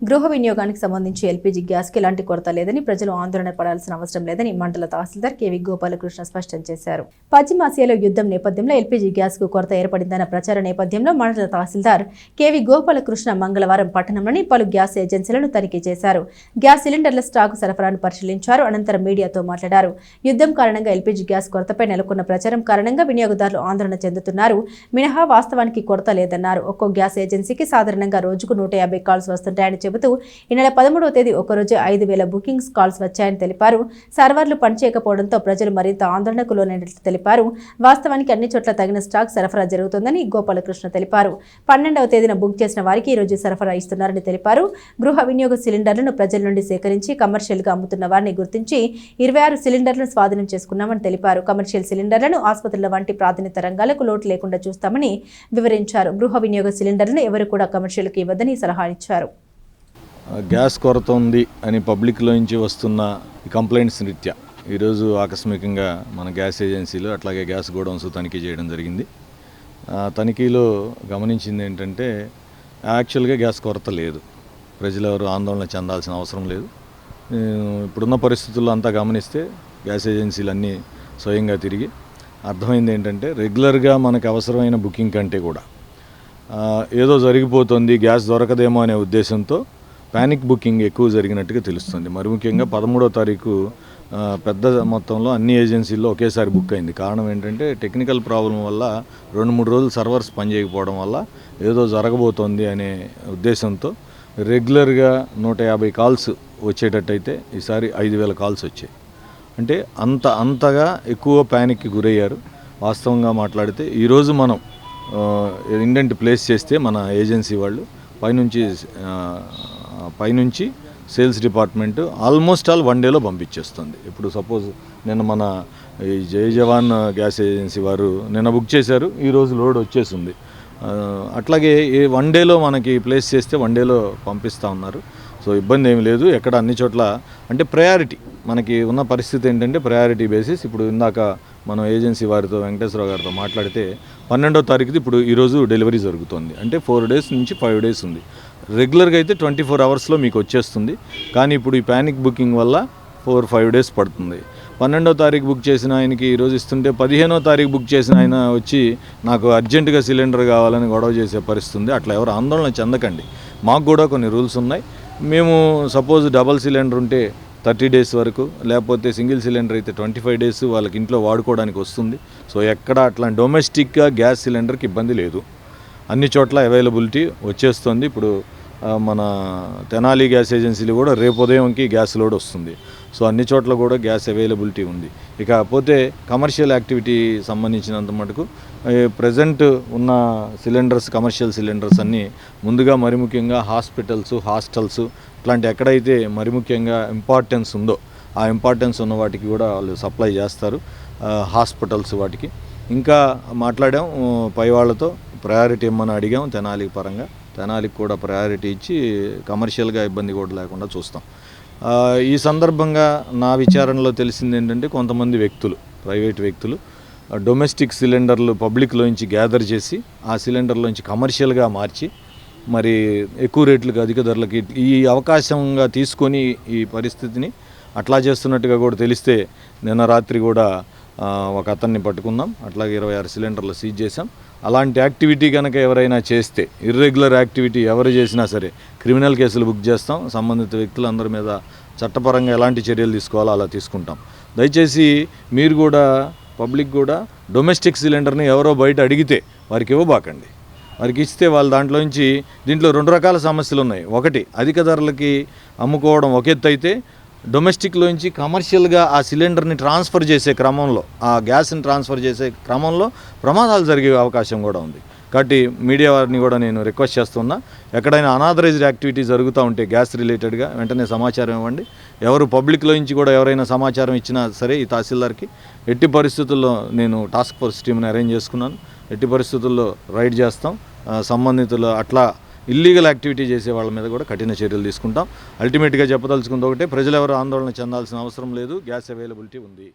గృహ వినియోగానికి సంబంధించి ఎల్పీజీ గ్యాస్కి ఎలాంటి కొరత లేదని, ప్రజలు ఆందోళన పడాల్సిన అవసరం లేదని మండల తహసీల్దార్ కేవీ గోపాలకృష్ణ స్పష్టం చేశారు. పశ్చిమాసియాలో యుద్ధం నేపథ్యంలో ఎల్పీజీ గ్యాస్కు కొరత ఏర్పడిందన్న ప్రచార నేపథ్యంలో మండల తహసీల్దార్ కేవీ గోపాలకృష్ణ మంగళవారం పట్టణంలోని పలు గ్యాస్ ఏజెన్సీలను తనిఖీ చేశారు. గ్యాస్ సిలిండర్ల స్టాకు సరఫరాను పరిశీలించారు. అనంతరం మీడియాతో మాట్లాడారు. యుద్ధం కారణంగా ఎల్పీజీ గ్యాస్ కొరతపై నెలకొన్న ప్రచారం కారణంగా వినియోగదారులు ఆందోళన చెందుతున్నారు. మినహా వాస్తవానికి కొరత లేదన్నారు. ఒక్కో గ్యాస్ ఏజెన్సీకి సాధారణంగా రోజుకు 150 కాల్స్ వస్తుంటాయని చెబుతూ ఈ నెల 13వ తేదీ ఒకరోజు 5,000 బుకింగ్స్ కాల్స్ వచ్చాయని తెలిపారు. సర్వర్లు పనిచేయకపోవడంతో ప్రజలు మరింత ఆందోళనకు లోనైనట్లు తెలిపారు. వాస్తవానికి అన్ని చోట్ల తగిన స్టాక్ సరఫరా జరుగుతుందని గోపాలకృష్ణ తెలిపారు. 12వ తేదీన బుక్ చేసిన వారికి ఈ రోజు సరఫరా ఇస్తున్నారని తెలిపారు. గృహ వినియోగ సిలిండర్లను ప్రజల నుండి సేకరించి కమర్షియల్గా అమ్ముతున్న వారిని గుర్తించి 26 సిలిండర్లను స్వాధీనం చేసుకున్నామని తెలిపారు. కమర్షియల్ సిలిండర్లను ఆసుపత్రుల వంటి ప్రాధాన్యత రంగాలకు లోటు లేకుండా చూస్తామని వివరించారు. గృహ వినియోగ సిలిండర్లను ఎవరు కూడా కమర్షియల్కి ఇవ్వదని సలహా ఇచ్చారు. గ్యాస్ కొరత ఉంది అని పబ్లిక్లో నుంచి వస్తున్న కంప్లైంట్స్ రీత్యా ఈరోజు ఆకస్మికంగా మన గ్యాస్ ఏజెన్సీలు అట్లాగే గ్యాస్ గోడౌన్స్ తనిఖీ చేయడం జరిగింది. తనిఖీలో గమనించింది ఏంటంటే యాక్చువల్గా గ్యాస్ కొరత లేదు. ప్రజలు ఎవరు ఆందోళన చెందాల్సిన అవసరం లేదు. ఇప్పుడున్న పరిస్థితుల్లో అంతా గమనిస్తే గ్యాస్ ఏజెన్సీలు అన్నీ స్వయంగా తిరిగి అర్థమైంది ఏంటంటే రెగ్యులర్గా మనకు అవసరమైన బుకింగ్ కంటే కూడా ఏదో జరిగిపోతుంది, గ్యాస్ దొరకదేమో అనే ఉద్దేశంతో ప్యానిక్ బుకింగ్ ఎక్కువ జరిగినట్టుగా తెలుస్తుంది. మరి ముఖ్యంగా 13వ తారీఖు పెద్ద మొత్తంలో అన్ని ఏజెన్సీల్లో ఒకేసారి బుక్ అయింది. కారణం ఏంటంటే టెక్నికల్ ప్రాబ్లం వల్ల 2-3 రోజులు సర్వర్స్ పనిచేయకపోవడం వల్ల ఏదో జరగబోతోంది అనే ఉద్దేశంతో రెగ్యులర్గా 150 కాల్స్ వచ్చేటట్టయితే ఈసారి 5,000 కాల్స్ వచ్చాయి. అంటే అంతగా ఎక్కువ ప్యానిక్కి గురయ్యారు. వాస్తవంగా మాట్లాడితే ఈరోజు మనం ఇండెంట్ ప్లేస్ చేస్తే మన ఏజెన్సీ వాళ్ళు పైనుంచి సేల్స్ డిపార్ట్మెంట్ ఆల్మోస్ట్ ఆల్ 1 డేలో పంపించేస్తుంది. ఇప్పుడు సపోజ్ నిన్న మన ఈ జై జవాన్ గ్యాస్ ఏజెన్సీ వారు నిన్న బుక్ చేశారు, ఈరోజు లోడ్ వచ్చేసింది. అట్లాగే 1 డేలో మనకి ప్లేస్ చేస్తే 1 డేలో పంపిస్తూ ఉన్నారు. సో ఇబ్బంది ఏమి లేదు. ఎక్కడ అన్ని చోట్ల అంటే ప్రయారిటీ మనకి ఉన్న పరిస్థితి ఏంటంటే ప్రయారిటీ బేసిస్. ఇప్పుడు ఇందాక మనం ఏజెన్సీ వారితో వెంకటేశ్వరరావు గారితో మాట్లాడితే 12వ తారీఖుది ఇప్పుడు ఈరోజు డెలివరీ జరుగుతుంది. అంటే 4 డేస్ నుంచి 5 డేస్ ఉంది. రెగ్యులర్గా అయితే 24 అవర్స్లో మీకు వచ్చేస్తుంది. కానీ ఇప్పుడు ఈ ప్యానిక్ బుకింగ్ వల్ల 4-5 డేస్ పడుతుంది. 12వ తారీఖు బుక్ చేసిన ఆయనకి ఈరోజు ఇస్తుంటే 15వ తారీఖు బుక్ చేసిన ఆయన వచ్చి నాకు అర్జెంటుగా సిలిండర్ కావాలని గొడవ చేసే పరిస్థితి ఉంది. అట్లా ఎవరు ఆందోళన చెందకండి. మాకు కూడా కొన్ని రూల్స్ ఉన్నాయి. మేము సపోజ్ డబల్ సిలిండర్ ఉంటే 30 డేస్ వరకు, లేకపోతే సింగిల్ సిలిండర్ అయితే 25 డేస్ వాళ్ళకి ఇంట్లో వాడుకోవడానికి వస్తుంది. సో ఎక్కడ అట్లా డొమెస్టిక్గా గ్యాస్ సిలిండర్కి ఇబ్బంది లేదు. అన్ని చోట్ల అవైలబిలిటీ వచ్చేస్తుంది. ఇప్పుడు మన తెనాలి గ్యాస్ ఏజెన్సీలు కూడా రేపు ఉదయంకి గ్యాస్ లోడ్ వస్తుంది. సో అన్ని చోట్ల కూడా గ్యాస్ అవైలబిలిటీ ఉంది. ఇకపోతే కమర్షియల్ యాక్టివిటీ సంబంధించినంత మటుకు ప్రజెంట్ ఉన్న సిలిండర్స్, కమర్షియల్ సిలిండర్స్ అన్నీ ముందుగా మరి ముఖ్యంగా హాస్పిటల్స్, హాస్టల్స్ ఇట్లాంటి ఎక్కడైతే మరి ముఖ్యంగా ఇంపార్టెన్స్ ఉందో ఆ ఇంపార్టెన్స్ ఉన్న వాటికి కూడా వాళ్ళు సప్లై చేస్తారు. హాస్పిటల్స్ వాటికి ఇంకా మాట్లాడాం. పై వాళ్ళతో ప్రయారిటీ ఇమ్మని అడిగాం. తెనాలి పరంగా తెనాలికి కూడా ప్రయారిటీ ఇచ్చి కమర్షియల్గా ఇబ్బంది కూడా లేకుండా చూస్తాం. ఈ సందర్భంగా నా విచారణలో తెలిసింది ఏంటంటే కొంతమంది వ్యక్తులు, ప్రైవేట్ వ్యక్తులు డొమెస్టిక్ సిలిండర్లు పబ్లిక్లోంచి గ్యాదర్ చేసి ఆ సిలిండర్లోంచి కమర్షియల్గా మార్చి మరి ఎక్కువ రేట్లకు, అధిక ధరలకి ఈ అవకాశంగా తీసుకొని ఈ పరిస్థితిని అట్లా చేస్తున్నట్టుగా కూడా తెలిస్తే నిన్న రాత్రి కూడా ఒక అతన్ని పట్టుకున్నాం. అట్లాగే 26 సిలిండర్లు సీజ్ చేశాం. అలాంటి యాక్టివిటీ కనుక ఎవరైనా చేస్తే, ఇర్రెగ్యులర్ యాక్టివిటీ ఎవరు చేసినా సరే క్రిమినల్ కేసులు బుక్ చేస్తాం. సంబంధిత వ్యక్తులందరి మీద చట్టపరంగా ఎలాంటి చర్యలు తీసుకోవాలో అలా తీసుకుంటాం. దయచేసి మీరు కూడా పబ్లిక్ కూడా డొమెస్టిక్ సిలిండర్ని ఎవరో బయట అడిగితే వారికి ఇవ్వబాకండి. వారికి ఇస్తే వాళ్ళు దీంట్లో 2 రకాల సమస్యలు ఉన్నాయి. ఒకటి, అధిక ధరలకి అమ్ముకోవడం ఒక ఎత్తు అయితే డొమెస్టిక్లోంచి కమర్షియల్గా ఆ సిలిండర్ని ట్రాన్స్ఫర్ చేసే క్రమంలో, ఆ గ్యాస్ని ట్రాన్స్ఫర్ చేసే క్రమంలో ప్రమాదాలు జరిగే అవకాశం కూడా ఉంది. కాబట్టి మీడియా వారిని కూడా నేను రిక్వెస్ట్ చేస్తున్నా, ఎక్కడైనా అనాథరైజ్డ్ యాక్టివిటీ జరుగుతూ ఉంటే గ్యాస్ రిలేటెడ్గా వెంటనే సమాచారం ఇవ్వండి. ఎవరు పబ్లిక్లో నుంచి కూడా ఎవరైనా సమాచారం ఇచ్చినా సరే ఈ తహసీల్దార్కి ఎట్టి పరిస్థితుల్లో నేను టాస్క్ ఫోర్స్ టీమ్ని అరేంజ్ చేసుకున్నాను. ఎట్టి పరిస్థితుల్లో రైడ్ చేస్తాం. సంబంధితులు అట్లా ఇల్లీగల్ యాక్టివిటీ చేసే వాళ్ళ మీద కూడా కఠిన చర్యలు తీసుకుంటాం. అల్టిమేట్గా చెప్పదలుచుకుంది ఒకటే, ప్రజలు ఎవరు ఆందోళన చెందాల్సిన అవసరం లేదు. గ్యాస్ అవైలబిలిటీ ఉంది.